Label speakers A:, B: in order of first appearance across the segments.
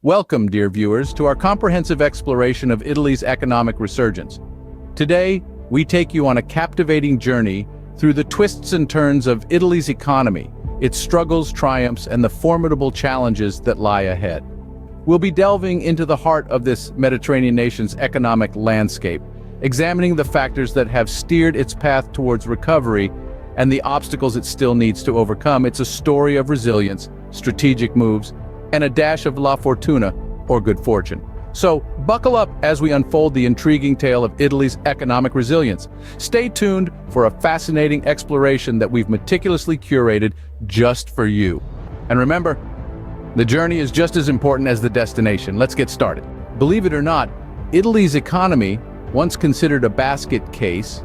A: Welcome, dear viewers, to our comprehensive exploration of Italy's economic resurgence. Today, we take you on a captivating journey through the twists and turns of Italy's economy, its struggles, triumphs, and the formidable challenges that lie ahead. We'll be delving into the heart of this Mediterranean nation's economic landscape, examining the factors that have steered its path towards recovery and the obstacles it still needs to overcome. It's a story of resilience, strategic moves, and a dash of la fortuna, or good fortune. So, buckle up as we unfold the intriguing tale of Italy's economic resilience. Stay tuned for a fascinating exploration that we've meticulously curated just for you. And remember, the journey is just as important as the destination. Let's get started. Believe it or not, Italy's economy, once considered a basket case,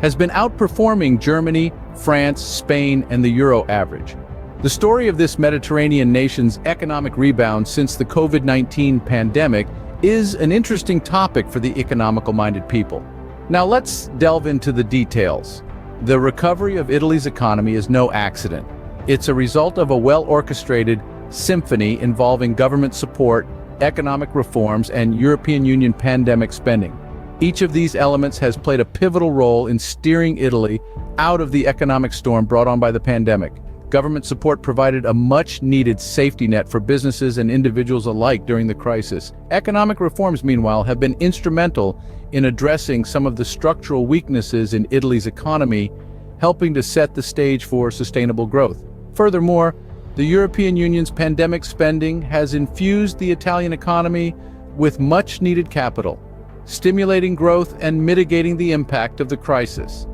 A: has been outperforming Germany, France, Spain, and the Euro average. The story of this Mediterranean nation's economic rebound since the COVID-19 pandemic is an interesting topic for the economical-minded people. Now let's delve into the details. The recovery of Italy's economy is no accident. It's a result of a well-orchestrated symphony involving government support, economic reforms, and European Union pandemic spending. Each of these elements has played a pivotal role in steering Italy out of the economic storm brought on by the pandemic. Government support provided a much-needed safety net for businesses and individuals alike during the crisis. Economic reforms, meanwhile, have been instrumental in addressing some of the structural weaknesses in Italy's economy, helping to set the stage for sustainable growth. Furthermore, the European Union's pandemic spending has infused the Italian economy with much-needed capital, stimulating growth and mitigating the impact of the crisis.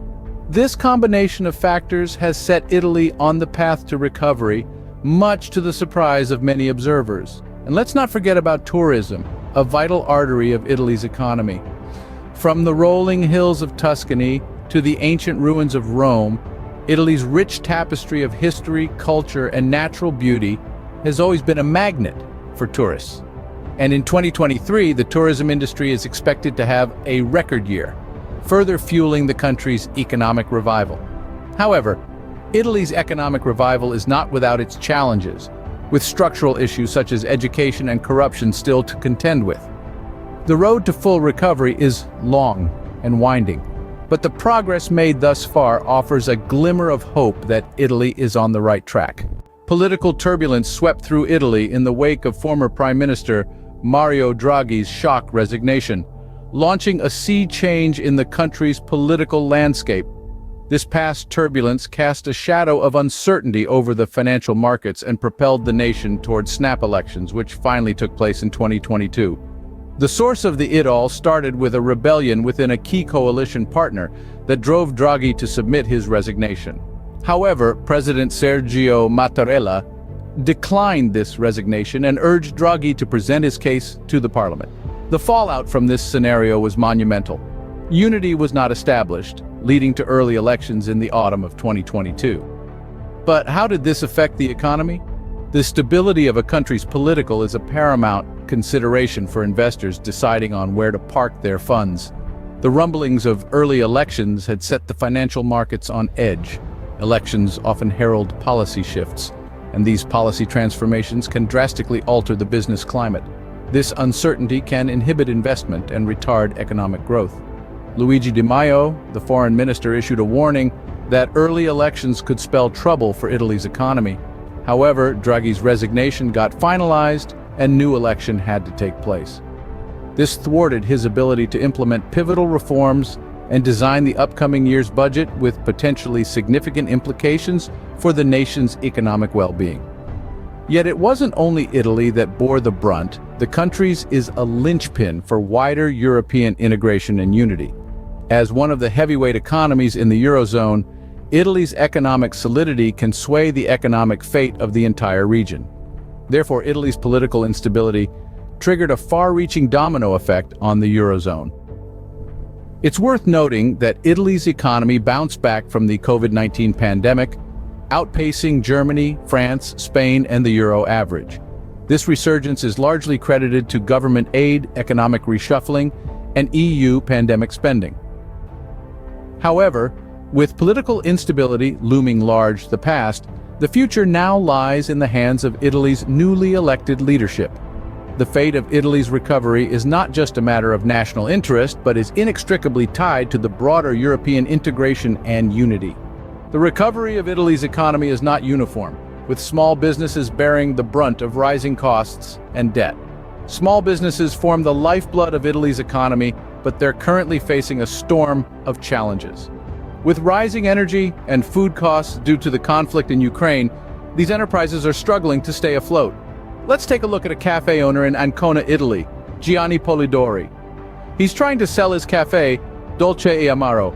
A: This combination of factors has set Italy on the path to recovery, much to the surprise of many observers. And let's not forget about tourism, a vital artery of Italy's economy. From the rolling hills of Tuscany to the ancient ruins of Rome, Italy's rich tapestry of history, culture, and natural beauty has always been a magnet for tourists. And in 2023, the tourism industry is expected to have a record year, further fueling the country's economic revival. However, Italy's economic revival is not without its challenges, with structural issues such as education and corruption still to contend with. The road to full recovery is long and winding, but the progress made thus far offers a glimmer of hope that Italy is on the right track. Political turbulence swept through Italy in the wake of former Prime Minister Mario Draghi's shock resignation, launching a sea change in the country's political landscape. This past turbulence cast a shadow of uncertainty over the financial markets and propelled the nation towards snap elections, which finally took place in 2022. The source of it all started with a rebellion within a key coalition partner that drove Draghi to submit his resignation. However, President Sergio Mattarella declined this resignation and urged Draghi to present his case to the parliament. The fallout from this scenario was monumental. Unity was not established, leading to early elections in the autumn of 2022. But how did this affect the economy? The stability of a country's political is a paramount consideration for investors deciding on where to park their funds. The rumblings of early elections had set the financial markets on edge. Elections often herald policy shifts, and these policy transformations can drastically alter the business climate. This uncertainty can inhibit investment and retard economic growth. Luigi Di Maio, the foreign minister, issued a warning that early elections could spell trouble for Italy's economy. However, Draghi's resignation got finalized and new election had to take place. This thwarted his ability to implement pivotal reforms and design the upcoming year's budget with potentially significant implications for the nation's economic well-being. Yet it wasn't only Italy that bore the brunt. The country's is a linchpin for wider European integration and unity. As one of the heavyweight economies in the Eurozone, Italy's economic solidity can sway the economic fate of the entire region. Therefore, Italy's political instability triggered a far-reaching domino effect on the Eurozone. It's worth noting that Italy's economy bounced back from the COVID-19 pandemic, outpacing Germany, France, Spain, and the Euro average. This resurgence is largely credited to government aid, economic reshuffling, and EU pandemic spending. However, with political instability looming large the past, the future now lies in the hands of Italy's newly elected leadership. The fate of Italy's recovery is not just a matter of national interest, but is inextricably tied to the broader European integration and unity. The recovery of Italy's economy is not uniform, with small businesses bearing the brunt of rising costs and debt. Small businesses form the lifeblood of Italy's economy, but they're currently facing a storm of challenges. With rising energy and food costs due to the conflict in Ukraine, these enterprises are struggling to stay afloat. Let's take a look at a cafe owner in Ancona, Italy, Gianni Polidori. He's trying to sell his cafe, Dolce e Amaro,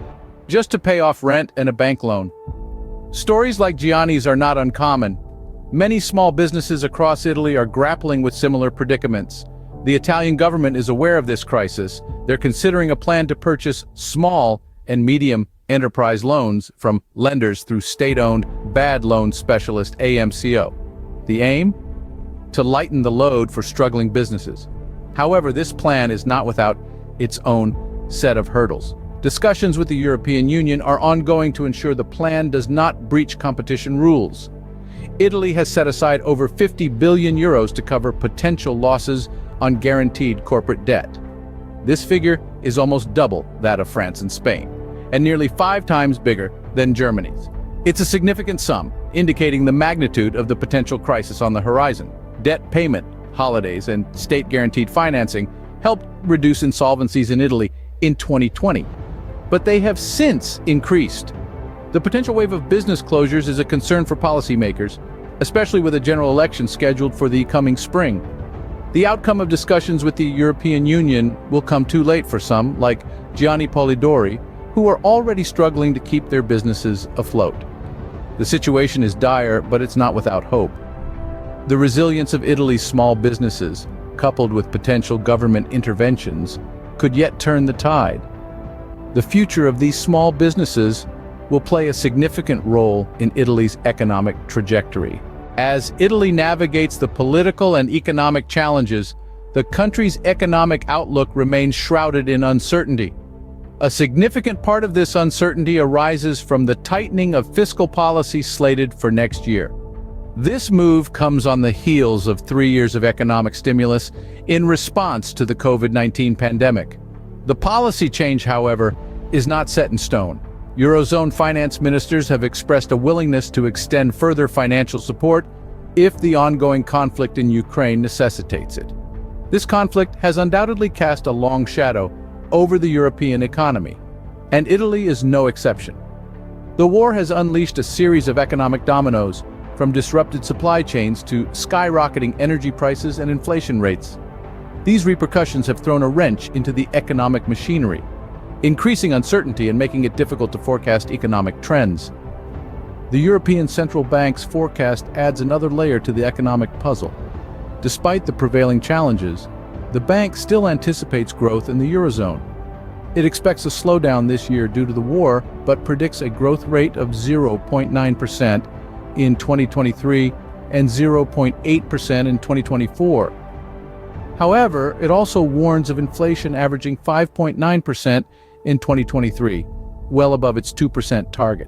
A: just to pay off rent and a bank loan. Stories like Gianni's are not uncommon. Many small businesses across Italy are grappling with similar predicaments. The Italian government is aware of this crisis. They're considering a plan to purchase small and medium enterprise loans from lenders through state-owned bad loan specialist AMCO. The aim? To lighten the load for struggling businesses. However, this plan is not without its own set of hurdles. Discussions with the European Union are ongoing to ensure the plan does not breach competition rules. Italy has set aside over 50 billion euros to cover potential losses on guaranteed corporate debt. This figure is almost double that of France and Spain, and nearly 5 times bigger than Germany's. It's a significant sum, indicating the magnitude of the potential crisis on the horizon. Debt payment, holidays, and state-guaranteed financing helped reduce insolvencies in Italy in 2020, but they have since increased. The potential wave of business closures is a concern for policymakers, especially with a general election scheduled for the coming spring. The outcome of discussions with the European Union will come too late for some, like Gianni Polidori, who are already struggling to keep their businesses afloat. The situation is dire, but it's not without hope. The resilience of Italy's small businesses, coupled with potential government interventions, could yet turn the tide. The future of these small businesses will play a significant role in Italy's economic trajectory. As Italy navigates the political and economic challenges, the country's economic outlook remains shrouded in uncertainty. A significant part of this uncertainty arises from the tightening of fiscal policy slated for next year. This move comes on the heels of 3 years of economic stimulus in response to the COVID-19 pandemic. The policy change, however, is not set in stone. Eurozone finance ministers have expressed a willingness to extend further financial support if the ongoing conflict in Ukraine necessitates it. This conflict has undoubtedly cast a long shadow over the European economy, and Italy is no exception. The war has unleashed a series of economic dominoes, from disrupted supply chains to skyrocketing energy prices and inflation rates. These repercussions have thrown a wrench into the economic machinery, increasing uncertainty and making it difficult to forecast economic trends. The European Central Bank's forecast adds another layer to the economic puzzle. Despite the prevailing challenges, the bank still anticipates growth in the Eurozone. It expects a slowdown this year due to the war, but predicts a growth rate of 0.9% in 2023 and 0.8% in 2024. However, it also warns of inflation averaging 5.9% in 2023, well above its 2% target,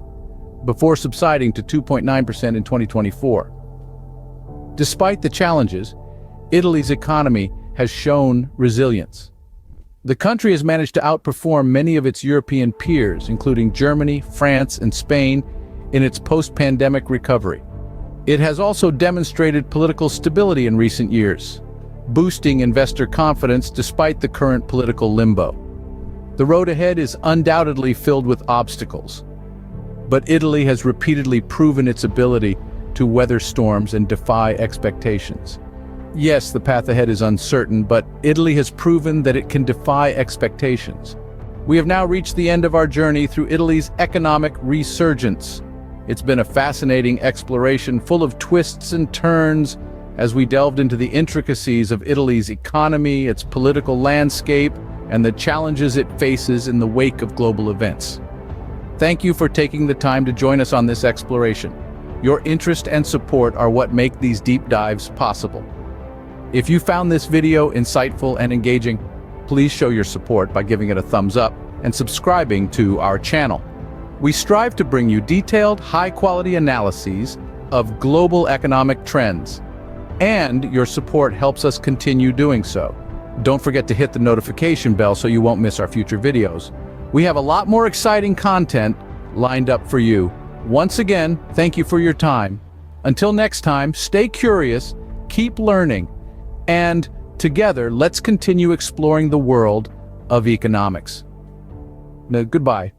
A: before subsiding to 2.9% in 2024. Despite the challenges, Italy's economy has shown resilience. The country has managed to outperform many of its European peers, including Germany, France, and Spain, in its post-pandemic recovery. It has also demonstrated political stability in recent years, boosting investor confidence despite the current political limbo. The road ahead is undoubtedly filled with obstacles, but Italy has repeatedly proven its ability to weather storms and defy expectations. Yes, the path ahead is uncertain, but Italy has proven that it can defy expectations. We have now reached the end of our journey through Italy's economic resurgence. It's been a fascinating exploration full of twists and turns as we delved into the intricacies of Italy's economy, its political landscape, and the challenges it faces in the wake of global events. Thank you for taking the time to join us on this exploration. Your interest and support are what make these deep dives possible. If you found this video insightful and engaging, please show your support by giving it a thumbs up and subscribing to our channel. We strive to bring you detailed, high-quality analyses of global economic trends and your support helps us continue doing so. Don't forget to hit the notification bell so you won't miss our future videos. We have a lot more exciting content lined up for you. Once again, thank you for your time. Until next time, stay curious, keep learning, and together, let's continue exploring the world of economics. Now, goodbye.